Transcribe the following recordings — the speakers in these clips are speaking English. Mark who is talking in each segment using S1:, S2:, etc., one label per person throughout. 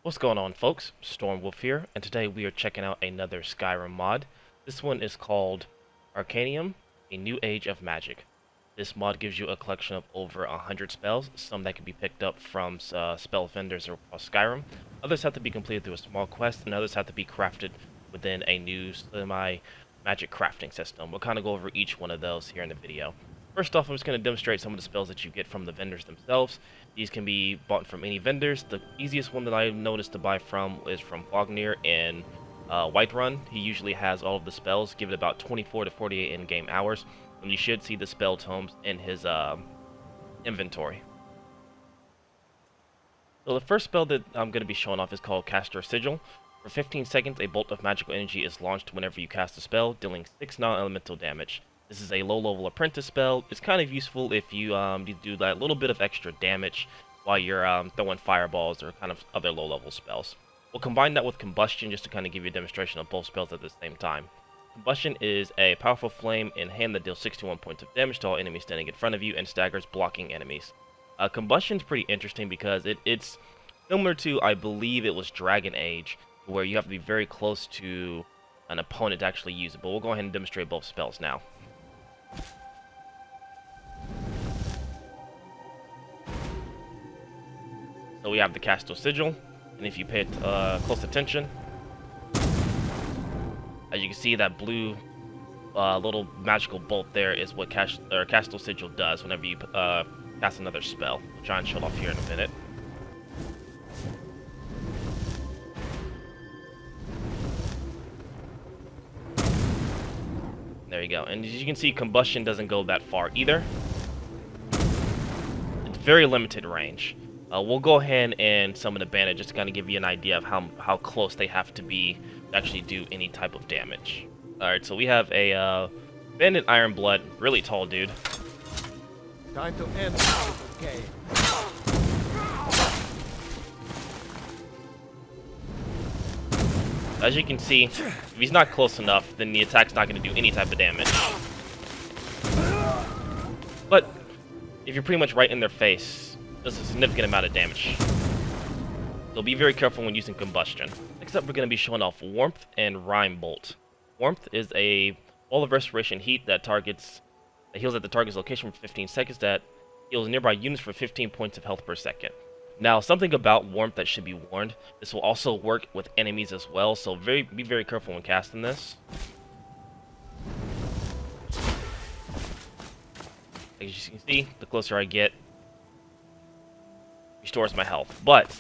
S1: What's going on, folks? Stormwolf here, and today we are checking out another Skyrim mod. This one is called Arcanum, A New Age of Magic. This mod gives you a collection of over 100 spells, some that can be picked up from spell vendors across Skyrim. Others have to be completed through a small quest, and others have to be crafted within a new semi-magic crafting system. We'll kind of go over each one of those here in the video. First off, I'm just going to demonstrate some of the spells that you get from the vendors themselves. These can be bought from any vendors. The easiest one that I've noticed to buy from is from Bognir in Whiterun. He usually has all of the spells, give it about 24 to 48 in-game hours, and you should see the spell tomes in his inventory. So the first spell that I'm going to be showing off is called Castell Sigil. For 15 seconds, a bolt of magical energy is launched whenever you cast a spell, dealing 6 non-elemental damage. This is a low-level apprentice spell. It's kind of useful if you do that little bit of extra damage while you're throwing fireballs or kind of other low-level spells. We'll combine that with Combustion just to kind of give you a demonstration of both spells at the same time. Combustion is a powerful flame in hand that deals 61 points of damage to all enemies standing in front of you and staggers blocking enemies. Combustion is pretty interesting because it's similar to, I believe it was Dragon Age, where you have to be very close to an opponent to actually use it. But we'll go ahead and demonstrate both spells now. So we have the Castell Sigil, and if you pay close attention, as you can see, that blue little magical bolt there is what Castell Sigil does whenever you cast another spell. We'll try and show it off here in a minute. There you go, and as you can see, Combustion doesn't go that far either. It's very limited range. We'll go ahead and summon a bandit just to kind of give you an idea of how close they have to be to actually do any type of damage. Alright, so we have a bandit Iron Blood, really tall dude.
S2: Time to end this game.
S1: As you can see, if he's not close enough, then the attack's not going to do any type of damage. But if you're pretty much right in their face, does a significant amount of damage. So be very careful when using Combustion. Next up, we're going to be showing off Warmth and Rime Bolt. Warmth is a ball of restoration heat that heals at the target's location for 15 seconds, that heals nearby units for 15 points of health per second. Now, something about Warmth that should be warned, this will also work with enemies as well, so be very careful when casting this. As you can see, the closer I get, restores my health, but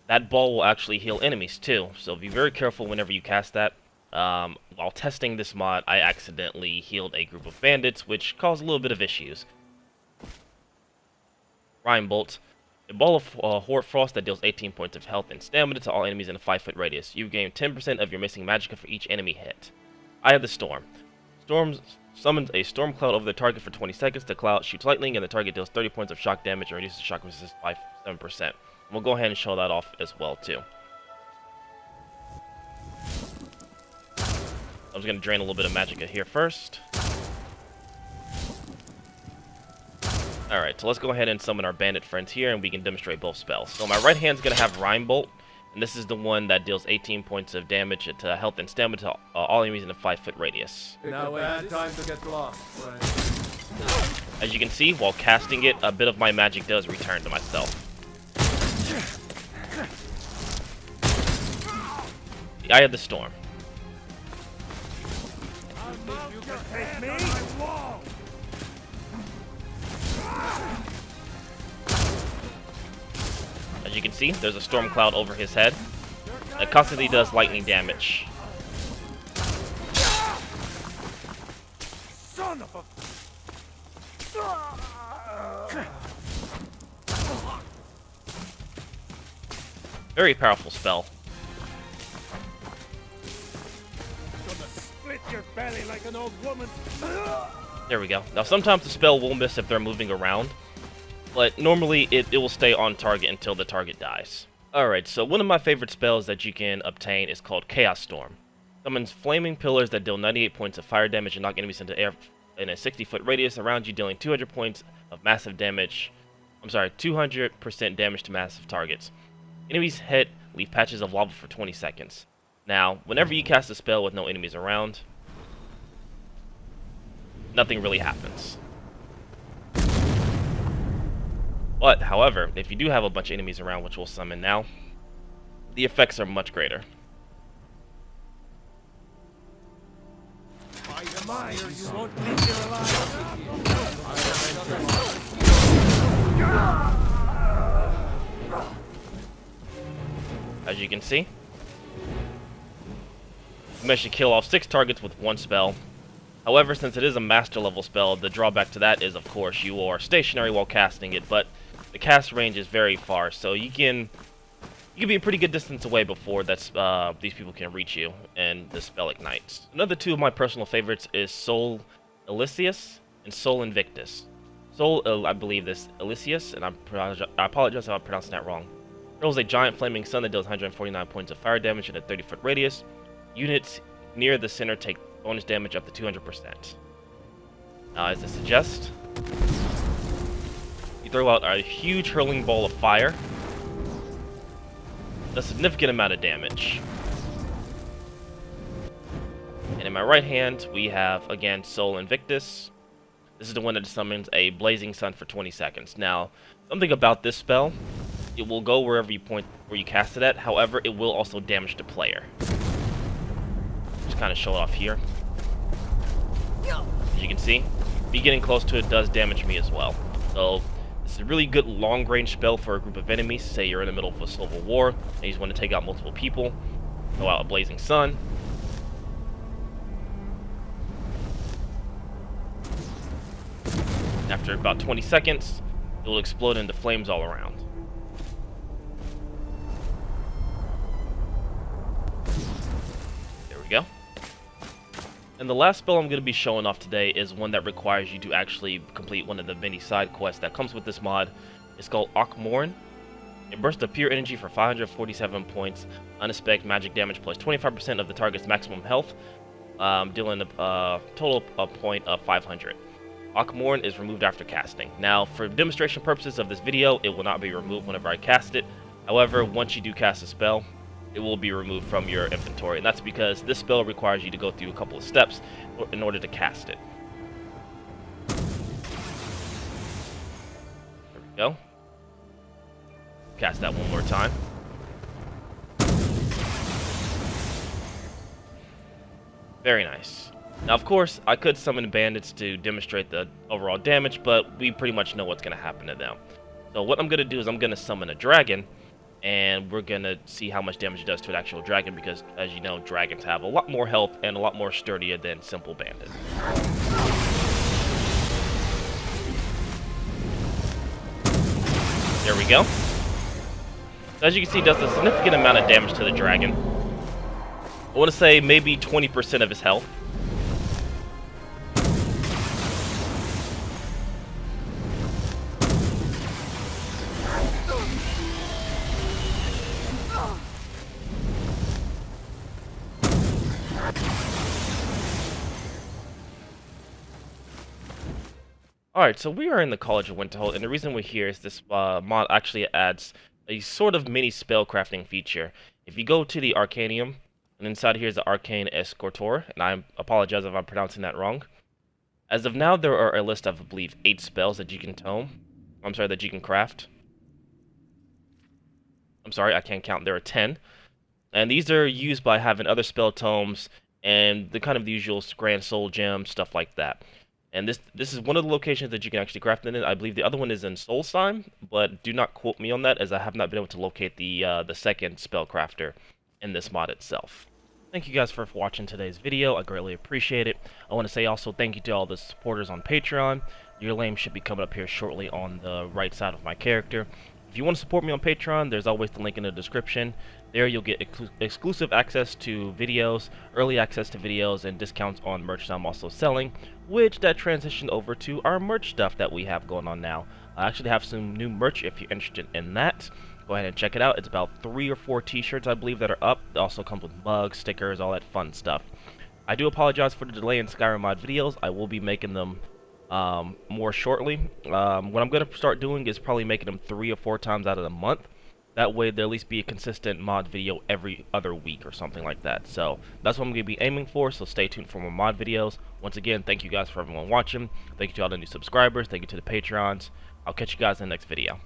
S1: that ball will actually heal enemies too, so be very careful whenever you cast that. While testing this mod, I accidentally healed a group of bandits, which caused a little bit of issues. Rime Bolt, a ball of Hoarfrost that deals 18 points of health and stamina to all enemies in a 5-foot radius. You gain 10% of your missing magicka for each enemy hit. Eye of the Storm. Storm summons a storm cloud over the target for 20 seconds. The cloud shoots lightning, and the target deals 30 points of shock damage and reduces shock resistance by 7%. We'll go ahead and show that off as well, too. I'm just going to drain a little bit of magicka here first. Alright, so let's go ahead and summon our bandit friends here, and we can demonstrate both spells. So my right hand's going to have Rime Bolt, and this is the one that deals 18 points of damage to health and stamina to all enemies in a 5-foot radius.
S2: Now bad time to get lost, friend.
S1: As you can see, while casting it, a bit of my magic does return to myself. The Eye of the Storm. As you can see, there's a storm cloud over his head. It constantly does lightning damage.
S2: Son of a...
S1: Very powerful spell.
S2: Gonna split your belly like an old woman.
S1: There we go. Now sometimes the spell will miss if they're moving around, but normally it will stay on target until the target dies. Alright, so one of my favorite spells that you can obtain is called Chaos Storm. Summons flaming pillars that deal 98 points of fire damage and knock enemies into air in a 60-foot radius around you, dealing 200 points of massive damage. 200% damage to massive targets. Enemies hit leave patches of lava for 20 seconds. Now, whenever you cast a spell with no enemies around, nothing really happens. But, however, if you do have a bunch of enemies around, which we'll summon now, the effects are much greater.
S2: You won't leave here alive.
S1: As you can see, you managed to kill off 6 targets with 1 spell. However, since it is a master level spell, the drawback to that is, of course, you are stationary while casting it, but the cast range is very far, so you can be a pretty good distance away before these people can reach you, and the spell ignites. Another 2 of my personal favorites is Soul Alyssia and Soul Invictus. Soul, I believe this Alyssia, and I apologize if I'm pronouncing that wrong. Throws a giant flaming sun that deals 149 points of fire damage in a 30-foot radius. Units near the center take bonus damage up to 200%. Now, as I suggest, you throw out a huge hurling ball of fire. A significant amount of damage. And in my right hand, we have, again, Soul Invictus. This is the one that summons a blazing sun for 20 seconds. Now, something about this spell, it will go wherever you cast it at. However, it will also damage the player. Just kind of show it off here. As you can see, me getting close to it does damage me as well. So, this is a really good long-range spell for a group of enemies. Say you're in the middle of a civil war, and you just want to take out multiple people. Throw out a blazing sun. After about 20 seconds, it will explode into flames all around. There we go. And the last spell I'm going to be showing off today is one that requires you to actually complete one of the many side quests that comes with this mod. It's called Mourn. It bursts of pure energy for 547 points, unexpected magic damage plus 25% of the target's maximum health, dealing a total point of 500. Mourn is removed after casting. Now, for demonstration purposes of this video, it will not be removed whenever I cast it. However, once you do cast a spell, it will be removed from your inventory, and that's because this spell requires you to go through a couple of steps in order to cast it. There we go. Cast that one more time. Very nice. Now, of course, I could summon bandits to demonstrate the overall damage, but we pretty much know what's going to happen to them. So what I'm going to do is I'm going to summon a dragon, and we're going to see how much damage it does to an actual dragon, because, as you know, dragons have a lot more health and a lot more sturdier than simple bandits. There we go. So as you can see, it does a significant amount of damage to the dragon. I want to say maybe 20% of his health. Alright, so we are in the College of Winterhold, and the reason we're here is this mod actually adds a sort of mini spellcrafting feature. If you go to the Arcanum, and inside here is the Arcane Escort, and I apologize if I'm pronouncing that wrong. As of now, there are a list of, I believe, 8 spells that you can that you can craft. I'm sorry, I can't count. There are 10. And these are used by having other spell tomes and the kind of the usual Grand Soul Gem, stuff like that. And this is one of the locations that you can actually craft it in. I believe the other one is in Solstheim, but do not quote me on that, as I have not been able to locate the second spellcrafter in this mod itself. Thank you guys for watching today's video. I greatly appreciate it. I want to say also thank you to all the supporters on Patreon. Your name should be coming up here shortly on the right side of my character. If you want to support me on Patreon, there's always the link in the description. There you'll get exclusive access to videos, early access to videos, and discounts on merch that I'm also selling, which that transitioned over to our merch stuff that we have going on now. I actually have some new merch if you're interested in that. Go ahead and check it out. It's about 3 or 4 t-shirts, I believe, that are up. It also comes with mugs, stickers, all that fun stuff. I do apologize for the delay in Skyrim mod videos. I will be making them more shortly. What I'm going to start doing is probably making them 3 or 4 times out of the month. That way there'll at least be a consistent mod video every other week or something like that. So that's what I'm going to be aiming for, so stay tuned for more mod videos. Once again, thank you guys for everyone watching. Thank you to all the new subscribers. Thank you to the Patreons. I'll catch you guys in the next video.